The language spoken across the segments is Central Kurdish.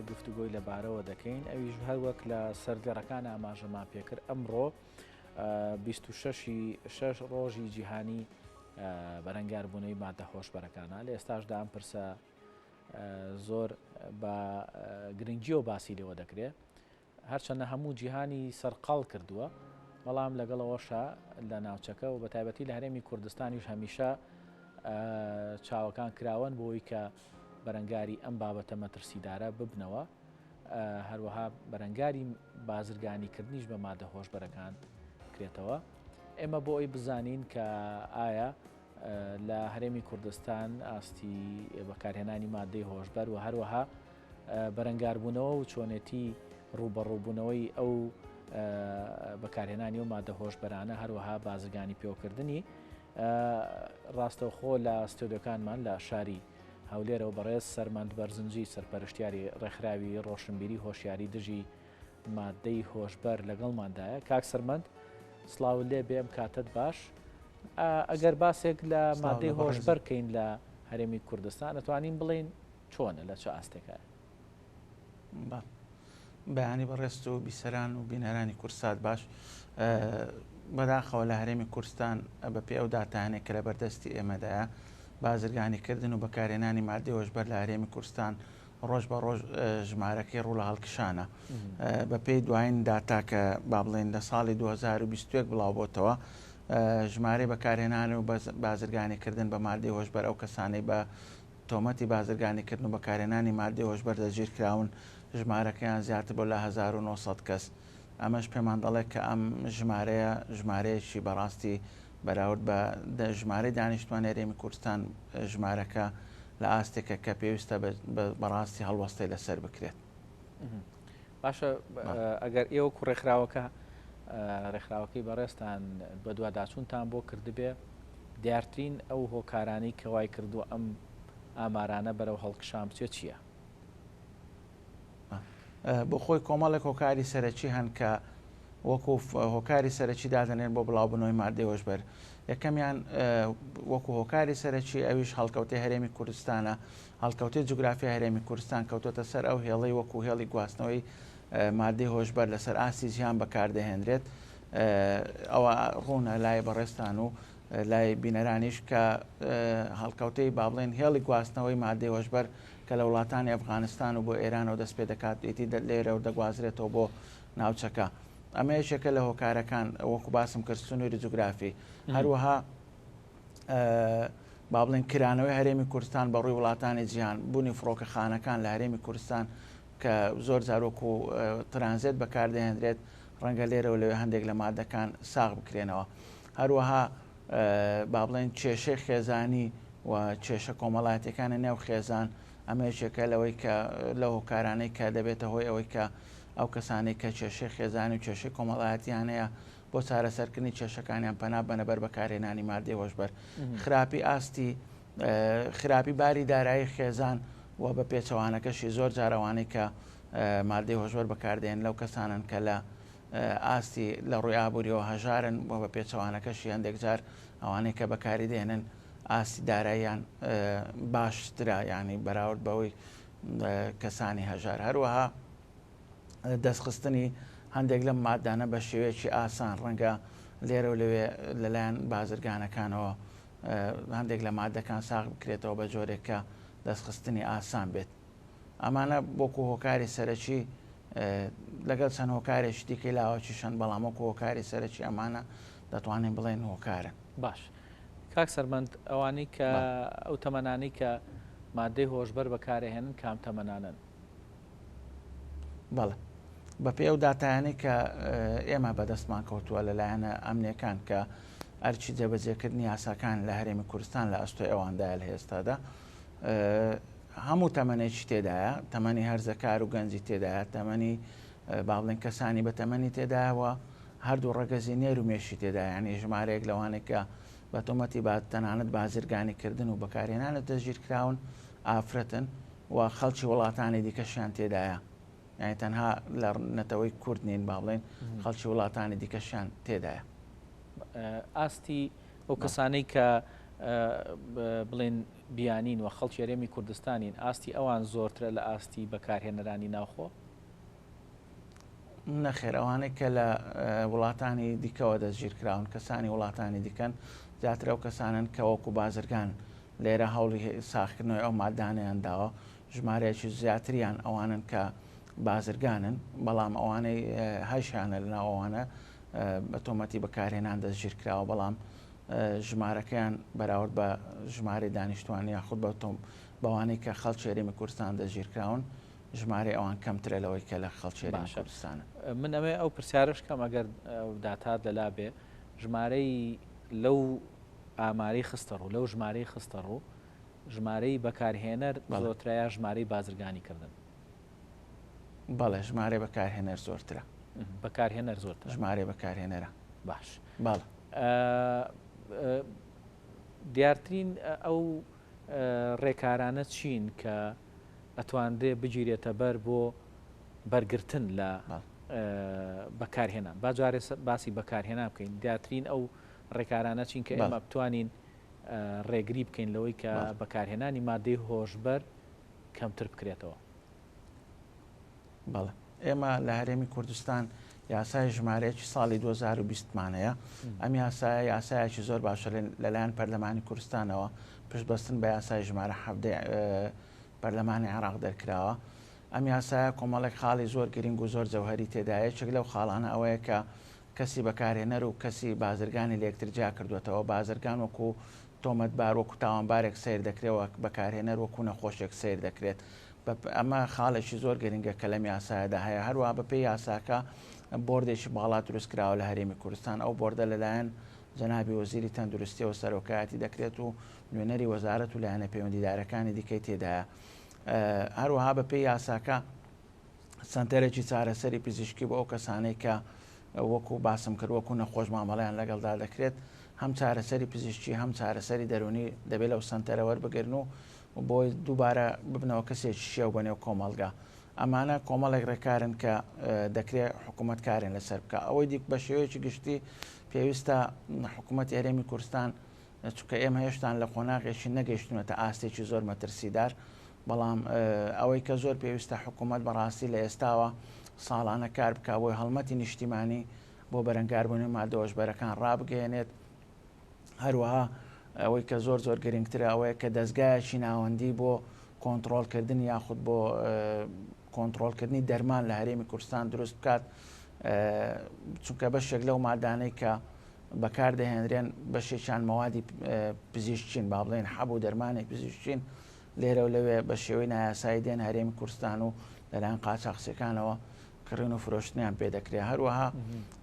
گفتوگۆی لەبارەوە دەکەین ئەویش هەروەک لە سەرگەڕەکان ئاماژەما پێکرد ئەمڕۆ 26 ڕۆژی جیهانی بەرەنگاربوونەوەی مادە هۆشبەرەکانە لە ئێستاشدا ئەم پرسە زۆر بە گرنگی و باسی لێوە دەکرێت هەرچەندە هەموو جیهانی سەرقاڵ کردووە بەڵام لەگەڵەوەشە لە ناوچەکە و بە تایبەتی لە هەرێمی کوردستانیش هەمیشە چاوەکان کراون بۆی کە بەرەنگاری ئەم بابەتە مەترسیدارە ببنەوە هەروەها بەرەنگاری بازرگانیکردنیش بە مادە هۆشبەرەکان کرێتەوە ئێمە بۆ ئەوی بزانین کە ئایا لە هەرێمی کوردستان ئاستی بەکارهێنانی مادەی هۆشبەر و هەروەها بەرەنگاربوونەوە و چۆنێتی ڕوبەڕووبوونەوەی ئەو بەکارهێنانی و مادە هۆشبەرانە هەروەها بازرگانی پێوەکردنی ڕاستەوخۆ لە ستۆدیۆکانمان لە شاری هەولێرەوە بەڕێز سەرمەند بەرزنجی سەرپەرشتیاری ڕێکخراوی ڕۆشنبیری هۆشیاری دژی مادەی هۆشبەر لەگەڵماندایە کاک سەرمەند سڵاو لێ بێم کاتت باش ئەگەر باسێک لە مادەی هۆشبەر بکەین لە هەرێمی کوردستان دەتوانین بڵین چۆنە لە چه ئاستێکە بەیانی بەڕێست و بیسەران و بینەرانی کورسات باش بەداخەوە لە هەرێمی کوردستان بە پێ ئەو داتانێک کە لە بەردەستی ئێمەدایە بازرگانیکردن و بەکارهێنانی مادەی هۆشبەر لە هەرێمی کوردستان ڕۆژ بە ڕۆژ ژمارەکەی ڕوو لە هەڵکشانە بە پێی دوایین داتا کە با بڵێن لە ساڵی 2021 بڵاو بۆتەوە ژمارەی بەکارهێنان و بازرگانیکردن بە مادەی هۆشبەر ئەو کەسانەی بە تۆمەتی بازرگانیکردن و بەکارهێنانی مادەی هۆشبەر دەگیر کراون ژمارەکەیان زیاتر بۆ لە 1900 کەس ئەمەش پێمان دەڵێت کە ئەم ژمارەیەکی بەڕاستی بەراورد بە ژمارەی دانیشتوان هەرێمی کوردستان ژمارەکە لە ئاستێکە کە پێویستە بەڕاستی هەڵوەستەی لەسەر بکرێت باشە ئەگەر ئێوە ڕێکخراوەکە ڕێکخراوەکەی بەڕێستان بە دوواداچوونتان بۆ کردبێ دیارترین ئەو هۆکارانی کەوای کردووە ئەم ئامارانە بەرەو هەڵکشان بچێت چییە؟ بۆ خۆی کۆمەڵێک هۆکاری سەرەکی هەن کە وەکو هۆکاری سەرەکی دادەنێن بۆ بڵاوبوونەوەی مادەی هۆشبەر یەکەمیان وەکو هۆکاری سەرەکی ئەویش هەڵکەوتەی هەرێمی کوردستانە هەڵکەوتەی جوگرافی هەرێمی کوردستان کەوتۆتە سەر ئەو هێڵەی وەکو هێڵی گواستنەوەی مادەی هۆشبەر لەسەر ئاستی جیهان بەکاردەهێنرێت ئەوە ڕوونە لای بەڕێستان و لای بینەرانیش کە هەڵکەوتەی با بڵێن هێڵی گواستنەوەی مادەی هۆشبەر کە لە وڵاتانی ئەفغانستان و بۆ ئێرانەوە دەست پێ دەکات ئیتی لێرە و دەگوازرێتەوە بۆ ناوچەکە ئەمە یەکێکە لە هۆکارەکان وەکو باسم کرد سنووری جوگرافی هەروەها با بڵێن کرانەوەی هەرێمی کوردستان بە ڕووی وڵاتانی جیهان بوونی فڕۆکەخانەکان لە هەرێمی کوردستان کە زۆر جارۆک و ترانزیت بەکاردەهێنرێت ڕەنگە لێرەوە لەوێ هەندێک لە مادەکان ساغ بکرێنەوە هەروەها با بڵێن کێشەی خێزانی و کێشە کۆمەڵایەتەکانی نێو خێزان ئەمە یەکێکە لەوەی کە لە هۆکارانەی کە دەبێتە هۆی ئەوەی کە ئەو کەسانی کە کێشەی خێزانی و کێشەی کۆمەڵایەتیان هەیە بۆ چارەسەرکردنی کێشەکانیان پەنا بەنەبەر بەکارهێنانی مادەی هۆشبەر خراپی ئاستی خراپی باری دارایی خێزان و بە پێچەوانەکەشی زۆر جارەوانەی کە مادەی هۆشبەر بەکاردێن لەو کەسانن کە لە ئاستی لە ڕووی ئابوووریەوە هەژارن و بە پێچەوانەکەشی هەندێک جار ئەوانەی کە بەکاری دێنن ئاستی داراییان باشترا ینی بەراورد بەوەی کەسانی هەژار هەروەها دەستخستنی هەندێک لەم مادانە بە شێوەیەکی ئاسان ڕەنگە لێرە و لەوێ لەلایەن بازرگانەکانەوە هەندێک لە مادەکان ساغ بکرێتەوە بە جۆرێکە دەستخستنی ئاسان بێت ئەمانە بۆکو هۆکاری سەرەکی لەگەڵ چەند هۆکارێکی دیکەی لاوەکی شەن بەڵام وەکو هۆکاری سەرەکی ئەمانە دەتوانین بڵێن هۆکارن باش کاک سەرمەند ئەوانەی کە ئەو تەمەنانی کە مادەی هۆشبەر بەکارهێنن کام تەمەنانن بەڵێ بە پێ ئەو داتایانەی کە ئێمە بەدەستمان کەوتووە لەلایەنە ئەمنیەکان کە ئەرچی جێبەجێکردنی یاساکان لە هەرێمی کوردستان لە ئەستۆی ئەوەندایە لە ئێستادا هەموو تەمەنێکی تێدایە تەمەنی هەرزەکار و گەنجی تێدایە تەمەنی با بڵێن کەسانی بە تەمەنی تێدایەوە هەردوو ڕەگەزی نێر و مێشی تێدایە ینی ژمارەیەک لەوانێک کە بە تۆمەتی تەنانەت بازرگانیکردن و بەکارهێنانە دەژیر کراون ئافرەتن و خەڵکی وڵاتانی دیکەشیان تێدایە یعنی تەنها لە نەتەوەی کورد نین با بڵێن خەڵکی وڵاتانی دیکەشیان تێدایە ئاستی ئەو کەسانەی کە بڵێن بیانین و خەڵکی هەرێمی کوردستانین ئاستی ئەوان زۆرترە لە ئاستی بەکارهێنەرانی ناوخۆ؟ نەخێر ئەوانەی کە لە وڵاتانی دیکەوە دەستگیرکراون کەسانی وڵاتانی دیکەن زیاتر ئەو کەسانن کە وەکو بازرگان لێرە هەوڵی ساختکردنەوەی ئەو مادانیان داوە ژمارەیەکی زیاتریان ئەوانن کە بازرگانن بەڵام ئەوانەی هەشیانە لە ناوەوانە بە تۆمەتی بەکارهێنان دەستگیرکراوە بەڵام ژمارەکەیان بەراورد بە ژمارە دانیشتوانی یاخود بەوانەی کە خەڵکی هەرێمی کوردستان دەستگیرکراون ژمارە ئەوان کەمترە لەوەی کە لە خەڵکی هەرێمی کوردستانە. من ئەمێ ئەو پرسیارش کەم ئەگەر داتات لەلا بێ ژمارەی لەو ئاماری خستە ڕوو لەو ژمارەی خستە ڕوو ژمارەی بەکارهێنەر زۆرترایە ژمارەی بازرگانی کردن. بەڵێ ژمارە بەکارهێنەر زۆرترە. بەکارهێنەر زۆرتر ژمارە بەکارهێنەرە. باش. باڵ دیارترین ئەو ڕێکارانە چین کە ئەتواندێ بگیرێتە بەر بۆ بەرگرتن لە بەکارهێنان با جارێ باسی بەکارهێنا بکەین دیاترین ئەو ڕێکارانە چین کە ئێمە بتوانین ڕێگری بکەین لەوەی کە بەکارهێنانی مادەی هۆشبەر کەمتر بکرێتەوە. بەڵێ ئێمە لە هەرێمی کوردستان یاسای ژمارەیەکی ساڵی 2020مانەیە ئەم یاسایە یاسایەکی زۆر باشە لەلایەن پەرلەمانی کوردستانەوە پشتبەستن بە یاسای ژمارە حەفدەی پەرلەمانی عێراق دەرکراوە. ئەم یاسایە کۆمەڵێک خاڵی زۆر گرنگ و زۆر جەوهەری تێدایە چێک لەو خاڵانە ئەوەیە کە کەسی بەکارهێنەر و کەسی بازرگانی لە یەکتر جیا کردوێتەوە بازرگان وەکو تۆمەتبار وەکو تاوانبارێک سیر دەکرێتەوە بەکارهێنەر وەکو نەخۆشێک سیر دەکرێت. ئەمە خاڵێکی زۆر گرنگە کە لەم یاسایەدا هەیە هەروە بەپێی یاساکە بۆردێکی باڵا دروستکراوە لە هەرێمی کوردستان ئەو بۆردە لەلایەن جەنابی وەزیری تەندروستیەوە سەرۆکایەتی دەکرێت و نوێنەری وەزارەت و لایەنە پەیوەندیدارەکانی دیکەی تێدایە. هەروەها بەپێی یاساکە سنتەرێکی چارەسەری پزیشکی بۆ ئەو کەسانەی کە وەکو باسم کرد وەکو نەخۆش مامەڵیان لەگەڵدا دەکرێت هەم چارەسەری پزیشکی هەم چارەسەری دەرونی دەبێت لەو سنتەرە وەربگرن و بۆی دووبارە ببنەوە کەسێکی شێو بەنێو کۆمەڵگا. ئەمانە کۆمەڵێک ڕێکارن کە دەکرێت حکوومەت کارێن لەسەر بکە. ئەوەی دیک بە شێوەیەکی گشتی پێویستە حکوومەتی هەرێمی کوردستان چونکە ئێمە هێشتان لە قۆناغێکی نەگەیشتونەتە ئاستێکی زۆر مەترسیدار بەڵام ئەوەی کە زۆر پێویستە حکوومەت بەڕاستی لە ئێستاوە ساڵانە کار بکە بۆی هەڵمەتی نیشتیمانی بۆ بەرەنگاربوونی مادە هۆشبەرەکان ڕابگەێنێت. هەروەها ئەوەی کە زۆر زۆر گرنگترە ئەوەیە کە دەستگایەکی ناوەندی بۆ کۆنتترۆلکردن یاخود بۆ کۆنتترۆلکردنی دەرمان لە هەرێمی کوردستان دروست بکات چونکە بەشێک لەو مادانەی کە بەکاردەهێنرێن بەشێکیان مەوادی پزیشکین با بڵێن حەبوو دەرمانی پزیشکین لێرە و لەوێ بە شێوەی نایاسایی دێن هەرێمی کوردستان و لەلایەن قاچاقچیەکانەوە کڕین و فرۆشتنیان پێدەکرێت. هەروەها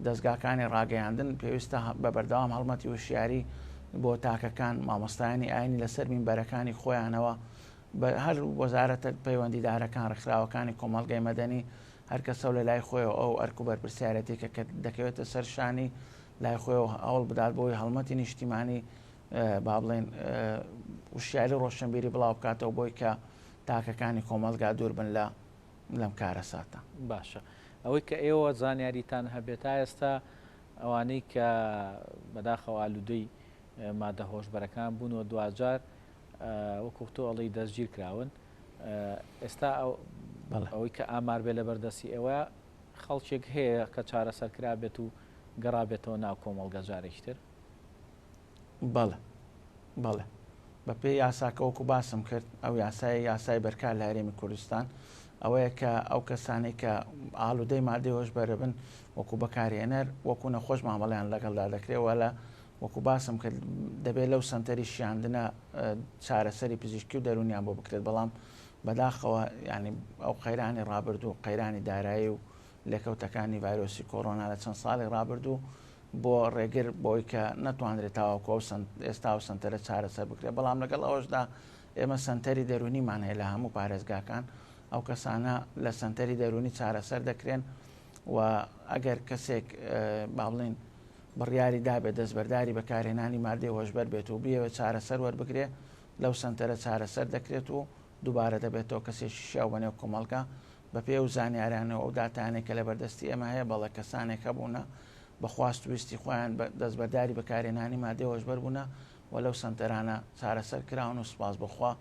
دەستگاکانی ڕاگەیاندن پێویستە بە بەردەوام هەڵمەتی وشیاری بۆ تاکەکان مامۆستایانی ئاینی لەسەر مینبەرەکانی خۆیانەوە بە هەر وەزارەتە پەیوەندیدارەکان ڕێکخراوەکانی کۆمەڵگەی مەدەنی هەر کەسە لە لای خۆیەوە ئەو ئەرک و بەرپرسیارەتێکە کە دەکەوێتە سەرشانی لای خۆیەوە هەوڵ بدات بۆی هەڵمەتی نیشتیمانی با بڵێن وشیاری ڕۆشنبیری بڵاو بکاتەوە بۆی کە تاکەکانی کۆمەڵگا دوور بن لەم کارە ساتە. باشە ئەوەی کە ئێوە زانیاریتان هەبێت تا ئێستا ئەوانەی کە بەداخەوە ئالوودەی مادە هۆشبەرەکان بوونەوە دوجار وەکو تۆ ئەڵی دەستگیر کراون ئێستا ئەوەی کە ئامار بێ لە بەردەستی ئێوە خەڵکێک هەیە کە چارەسەرکرا بێت و گەڕابێتەوە ناو کۆمەڵگە جارێکی تر؟ بەڵێ بەڵێ بەپێی یاساکە وەکو باسم کرد ئەو یاسای بەرکار لە هەرێمی کوردستان ئەوەیە کە ئەو کەسانی کە ئالوودەی مادەی هۆشبەرە بن وەکو بەکارهێنەر وەکو نەخۆش مامەڵیان لەگەڵدا دەکرێتەوە لە وەکو باسم کرد دەبێت لەو سنتەری شیاندنە چارەسەری پزیشکی و دەرونیان بۆ بکرێت بەڵام بەداخەوە ینی ئەو قەیرانی ڕابردوو قەیرانی دارایی و لێکەوتەکانی ڤایرۆسی کۆڕۆنا لە چەند ساڵی ڕابردوو بۆ ڕێگر بۆی کە نەتوانرێت تاواکۆ ئێستا و سنتەرە چارەسەر بکرێت بەڵام لەگەڵ ئەوەشدا ئێمە سنتەری دەرونیمان هەیە لە هەموو پارێزگاکان ئەو کەسانە لە سنتەری دەرونی چارەسەر دەکرێن و ئەگەر کەسێک با بڵێن بڕیاری دابێت دەستبەرداری بەکارهێنانی مادەی هۆشبەر بێت و بیەوە چارەسەر وەربگرێ لەو سنتەرە چارەسەر دەکرێت و دووبارە دەبێتەوە کەسێکی شیاو بەنێو کۆمەڵگە بە پێ و زانیاریانەوە ئەو داتانێک کە لە بەردەستی ئێمە هەیە بەڵێ کەسانێک هەبوونە بەخواست ویستی خۆیان دەستبەرداری بەکارهێنانی مادەی هۆشبەر بوونە و و لەو سنتەرانە چارەسەر کراون و سوپاس بخوا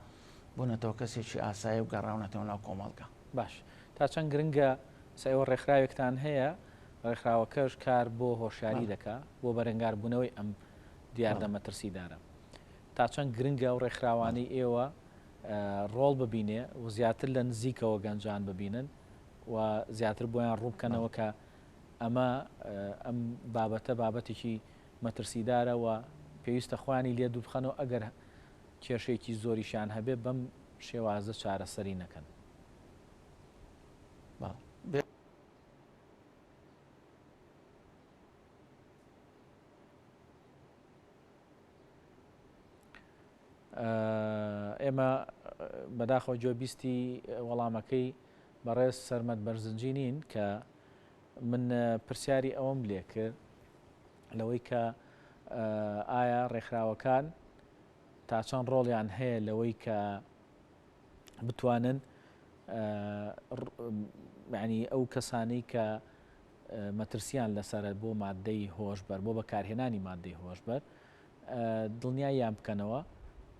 بوونەتەوە کەسێکی ئاسایی و گەڕاونەتەوە ناو کۆمەڵگە. باش تا چەند گرنگە سەیوە ڕێکخراوێکتان هەیە ڕێکخراوەکەش کار بۆ هۆشیاری دەکا بۆ بەرەنگاربوونەوەی ئەم دیاردە مەترسیدارە تا چەند گرنگە و ڕێکخراوانی ئێوە ڕۆڵ ببینێ و زیاتر لە نزیکەوە گەنجان ببینن و زیاتر بۆیان ڕووبکەنەوە کە ئەمە ئەم بابەتە بابەتێکی مەترسیدارە و پێویستە خوانی لێ دوو بخەنەوە ئەگەر کێشێکی زۆریشان هەبێ بەم شێوازە چارەسەری نەکەن. ئێمە بەداخەوە جۆبیستی وەڵامەکەی بەڕێز سەرمەد بەرزنجینین کە من پرسیاری ئەوەم لێ کرد لەوەی کە ئایا ڕێکخراوەکان تا چەند ڕۆڵیان هەیە لەوەی کە بتوانن یعنی ئەو کەسانی کە مەترسیان لەسرە بۆ مادەی هۆشبەر بۆ بەکارهێنانی مادەی هۆشبەر دڵنیاییان بکەنەوە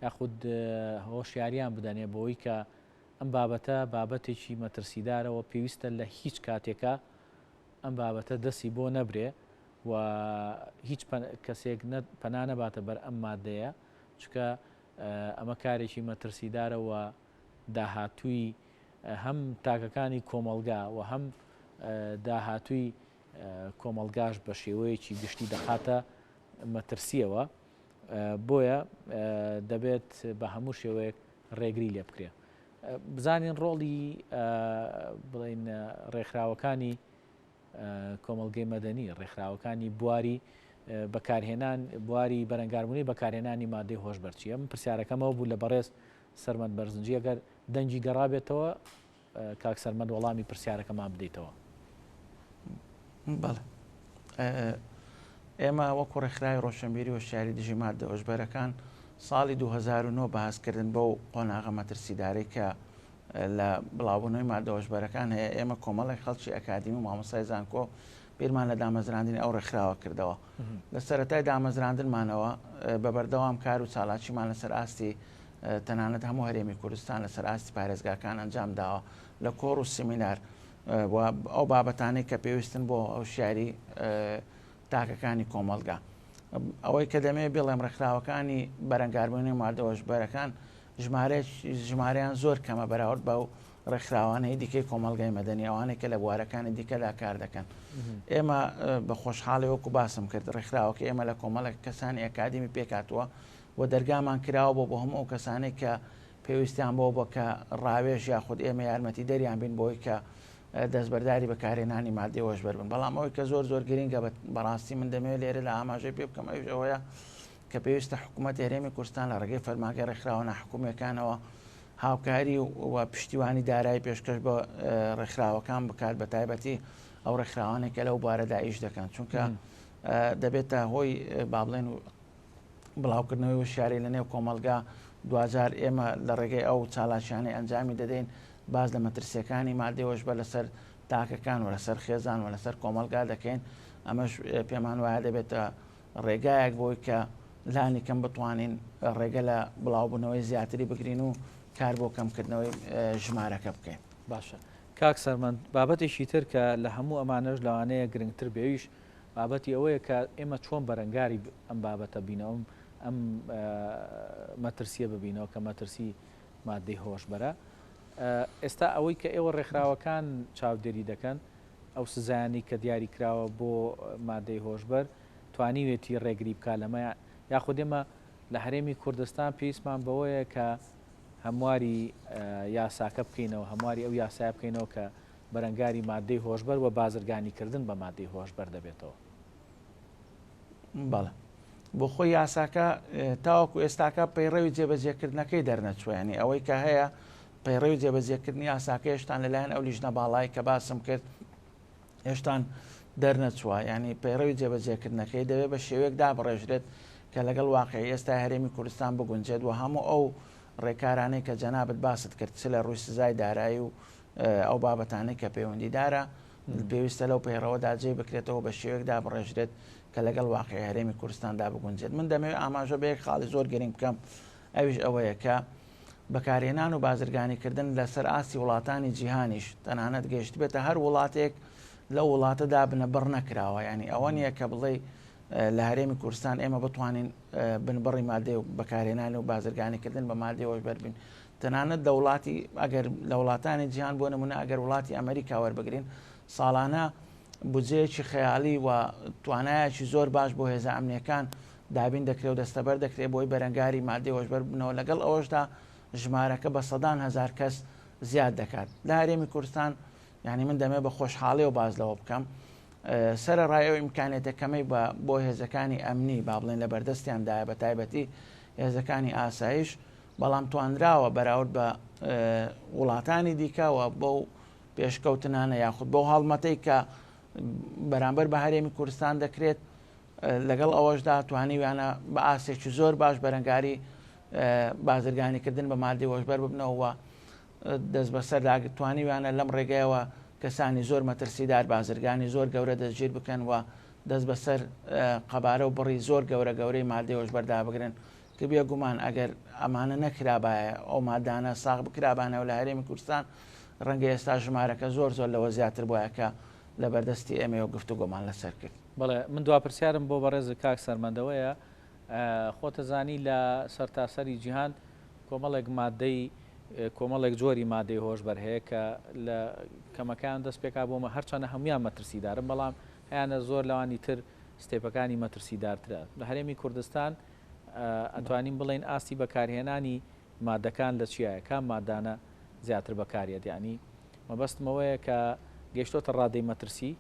یاخود هۆشیاریان بدەنێ بۆی کە ئەم بابەتە بابەتێکی مەترسیدارەوە پێویستە لە هیچ کاتێکە ئەم بابەتە دەستی بۆ نەبرێ و هیچ کەسێک پەنا نەباتە بەر ئەم مادەیە چکە ئەمە کارێکی مەترسیدارەوە داهاتووی هەم تاکەکانی کۆمەلگا و هەم داهاتووی کۆمەلگاش بە شێوەیەکی گشتی دەخاتە مەترسیەوە بۆیە دەبێت بە هەموو شێوەیەک ڕێگری لێ بکرێ. بزانین ڕۆڵی بڵین ڕێکخراوەکانی کۆمەڵگەی مەدەنی ڕێکخراوەکانی بواری بەکارهێنان بواری بەرەنگاربوونی بەکارهێنانی مادەی هۆشبەر چیە؟ من پرسیارەکەمەوە بوو لە بەڕێز سەرمەد بەرزنجی ئەگەر دەنگی گەڕابێتەوە کاک سەرمەد وەڵامی پرسیارەکەمان بدەیتەوە. بەڵێ ئێمە وەکو ڕێکخراوی ڕۆشنبیری هۆشیاری دژی مادە هۆشبەرەکان ساڵی 2009 بەهازکردن بەو قۆناغە مەترسیدارەی کە لە بڵاوبوونەوەی مادە هۆشبەرەکان هەیە ئێمە کۆمەڵی خەڵکی ئەکادمی و مامۆستای زانکۆ بیرمان لە دامەزراندنی ئەو ڕێکخراوە کردەوە. لە سەرەتای دامەزراندنمانەوە بە بەردەوام کار و چالاکیمان لەسەر ئاستی تەنانەت هەموو هەرێمی کوردستان لەسەر ئاستی پارێزگاکان ئەنجام داوە لە کۆڕ و سیمینار ئەو بابەتانەی کە پێویستن بۆ ئەو شیاری تاکەکانی کۆمەڵگا. ئەوەی کە دەمێ بڵێم ڕێکخراوەکانی بەرەنگاربوونی مادە هۆشبەرەکان ژمارەیان زۆر کەمە بەراورد بە و ڕێکخراوانەی دیکەی کۆمەڵگای مەدەنی ئەوانێک کە لە بوارەکانی دیکەدا کار دەکەن. ئێمە بە خۆشحاڵی وەکو باسم کرد ڕێکخراوەکە ئێمە لە کۆمەڵک کەسانی ئەکادمی پێکاتوە و دەرگامان کراوە بۆ هەموو ئەو کەسانێک کە پێویستیان بۆ بۆ کە ڕاوێژ یاخود ئێمە یارمەتی دەریان بین بۆی کە دەستبەرداری بەکارهێنانی مادەی هۆشبەر بن. بەڵام ئەوەی کە زۆر گرنگە بەڕاستی من دەمەوێت لێرە لە ئاماژەی پێ بکەم ئەوەیە کە پێویستە حکوومەت هەرێمی کوردستان لە ڕێگەی فەرمانگەی ڕێکخراوە ناحکوومیەکانەوە هاوکاری و پشتیوانی دارایی پێشکەش بە ڕێکخراوەکان بکات بە تایبەتی ئەو ڕێکخراوانێک کە لەو بارەدا ئیش دەکەن چونکە دەبێتە هۆی با بڵێن بڵاوکردنەوەی وشیاری لە نێو کۆمەلگا دوجار ئێمە لە ڕێگەی ئەو چالاکیانەی ئەنجامی دەدەین باز لە مەترسیەکانی مادەی هۆشبەر لەسەر تاکەکان و لەسەر خێزان و لەسەر کۆمەلگا دەکەین. ئەمەش پێمان وایە دەبێتە ڕێگایەک بۆی کە لانی کەم بتوانین ڕێگە لە بڵاوبوونەوەی زیاتری بگرین و کار بۆ کەمکردنەوەی ژمارەکە بکەین. باشە کاک سەرمەند بابەتێکی تر کە لە هەموو ئەمانەش لەوانەیە گرنگتر بێویش بابەتی ئەوەیە کە ئێمە چۆن بەرەنگاری ئەم بابەتە بینەوە ئەم مەترسیە ببینەوە کە مەترسی مادەی هۆشبەرە. ئێستا ئەوەی کە ئێوە ڕێکخراوەکان چاودێری دەکەن ئەو سزایانی کە دیاری کراوە بۆ مادەی هۆشبەر توانیوێتی ڕێگری بکە لەمە یاخود ئێمە لە هەرێمی کوردستان پێویستمان بەوەیە کە هەمواری یاساکە بکەینەوە هەمواری ئەو یاسای بکەینەوە کە بەرەنگاری مادەی هۆشبەر و بازرگانیکردن بە مادەی هۆشبەر دەبێتەوە. بەڵێ بۆ خۆی یاساکە تاوەکو ئێستاکە پەیڕەوی جێبەجێکردنەکەی دەرنەچوێنی ئەوەی کە هەیە پەیڕەوی جێبەجێکردنی یاساکە هێشتان لەلایەن ئەو لیژنە باڵایی کە باسم کرد هێشتان دەرنەچووە ینی پەیڕەوی جێبەجێکردنەکەی دەبێت بە شێوەیەک دابڕێژرێت کە لەگەڵ واقعی ئێستا هەرێمی کوردستان بگونجێت و هەموو ئەو ڕێکارانەی کە جەنابەت باست کرد لە ڕووی سزای دارایی و ئەو بابەتانەی کە پەیوەندیدارە پێویستە لەو پەیڕەوەدا جێ بکرێتەوە بە شێوەیەک دابڕێژرێت کە لەگەڵ واقعی هەرێمی کوردستاندا بگونجێت. من دەمەوێت ئاماژە بەیەک خاڵی زۆر گرنگ بکەم، ئەویش ئەوەیە کە بەکارهێنان و بازرگانیکردن لەسەر ئاسی وڵاتانی جیهانیش تەنانەت گەشت بێتە هەر وڵاتێک لە وڵاتەدا بنەبڕ نەکراوە. ینی ئەوە نییە کە بڵێ لە هەرێمی کوردستان ئێمە بتوانین بنبڕی مادێ و بەکارهێنان و بازرگانیکردن بە مادێ هۆشبەر بین. تەنانەت لە وڵاتی ئەگەر لە وڵاتانی جیهان بۆ نمونە ئەگەر وڵاتی ئەمریکا وەربگرین ساڵانە بودجەیەکی خەیاڵی و توانایەکی زۆر باش بۆ هێزە ئەمنیەکان دابین دەکرێت و دەستەبەر دەکرێت بۆی بەرەنگاری مادێ هۆشبەر بنەوە. لەگەڵ ئەوەشدا ژمارەکە بە سەدان هەزار کەس زیاد دەکات. لە هەرێمی کوردستان یعنی من دەمێ بە خۆشحاڵی و باز لەوە بکەم سەرڕای ئیمکانێتەکەمەی بۆ هێزەکانی ئەمنی با بڵێن لە بەردەستیاندایە بە تایبەتی هێزەکانی ئاسایش، بەڵام توانراوە بەراورد بە وڵاتانی دیکەوە بەو پێشکەوتنانە یاخود بۆ هەڵمەتەی کە بەرامبەر بە هەرێمی کوردستان دەکرێت لەگەڵ ئەوەشدا توانیویانە بە ئاسێکی زۆر باش بەرەنگاری بازرگانیکردن بە مادی هۆشبەر ببنەوە دەست بەسەر توانیویانە لەم ڕێگایەوە کەسانی زۆر مەترسیدار بازرگانی زۆر گەورە دەستگیر بکەن و دەست بەسەر قەبارە و بڕی زۆر گەورەی مادی هۆشبەردا بگرن کە بێگومان ئەگەر ئەمانە نەکرابایە ئەو مادانە ساغ بکرابانەوە لە هەرێمی کوردستان ڕەنگە ئێستا ژمارەکە زۆر لەوە زیاتر بۆیە کە لە بەردەستی ئێمە و گفتوگۆمان لەسەر کرد. بەڵێ من دوا پرسیارم بۆ بەڕێز کاک سەرمەندەوەیە خۆتەزانی لە سەرتاسەری جیهان کۆمەڵێک مادەی کۆمەڵێک جۆری مادەی هۆشبەر هەیە کە لە کەمەکان دەست پێکا بۆمە هەرچەنە هەمویان مەترسیدارن، بەڵام هیانە زۆر لەوانی تر ستێپەکانی مەترسیدارترە. لە هەرێمی کوردستان ئەتوانین بڵێن ئاستی بەکارهێنانی مادەکان لە چیایە کام مادانە زیاتر بەکارێت، یعنی مەبەستمەوەیە کە گەیشتۆتە ڕادەی مەترسی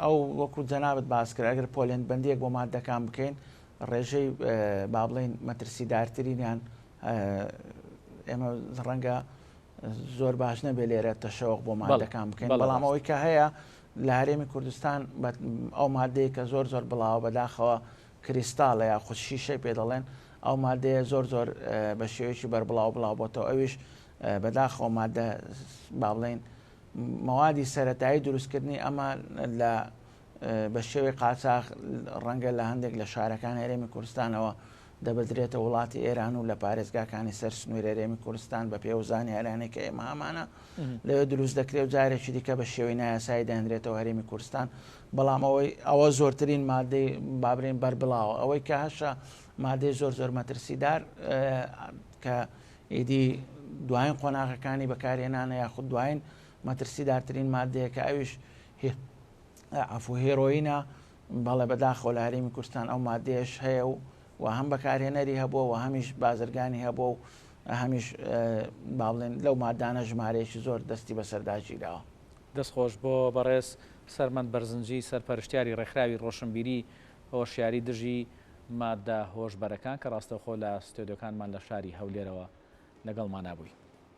ئەو وەکو جەنابەت باس کرد ئەگەر پۆلێن بەندێک بۆ مادەکان بکەین ڕێژەی با بڵێن مەترسیدارترینیان ئێمە ڕەنگە زۆر باش نەبێ لێرە تەشەوق بۆ مادەکان بکەین، بەڵام ئەوەی کە هەیە لە هەرێمی کوردستان ئەو مادەیە کە زۆر بڵاوە بەداخەوە کریستاڵە یا خوشیشەی پێ دەڵێن ئەو مادەیە زۆر بە شێوەیەکی بەربڵاو بۆتەوە ئەویش بەداخەوە مادە با بڵێن مەوادی سەرەتایی دروستکردنی ئەمە لە بە شێوەی قاچاق ڕەنگە لە هەندێک لە شارەکان هەرێمی کوردستانەوە دەبدرێتە وڵاتی ئێران و لە پارێزگاکانی سەر سنووری هەرێمی کوردستان بە پێوزانی هەرانەی کە ئێمە ئەمانە لەوێ دروست دەکرێت و جارێکی دیکە بە شێوەی نایاسایی دەهێنرێتەوە هەرێمی کوردستان، بەڵام ئەوە زۆرترین مادەی بابرین بەربڵاوە ئەوەی کە هەشە مادەی زۆر مەترسیدار کە ئیدی دوایین قۆناغەکانی بەکارهێنانە یاخود دوایین مەترسیدارترین مادەیە کە ئەویش عفو هێرۆینە، بەڵێ بەداخەوە لە هەرێمی کوردستان ئەو مادەیەش هەیە و هەم بەکارهێنەری هەبووە و هەمیش بازرگانی هەبووە و هەمیش با بڵێن لەو مادانە ژمارەیەکی زۆر دەستی بەسەرداگیراوە. دەستخۆش بۆ بەڕێز سەرمەند بەرزنجی سەرپەرشتیاری ڕێکخراوی ڕۆشنبیری هۆشیاری دژی مادە هۆشبەرەکان کە ڕاستەوخۆ لە ستۆدیۆکانمان لە شاری هەولێرەوە لەگەڵمان نبووی.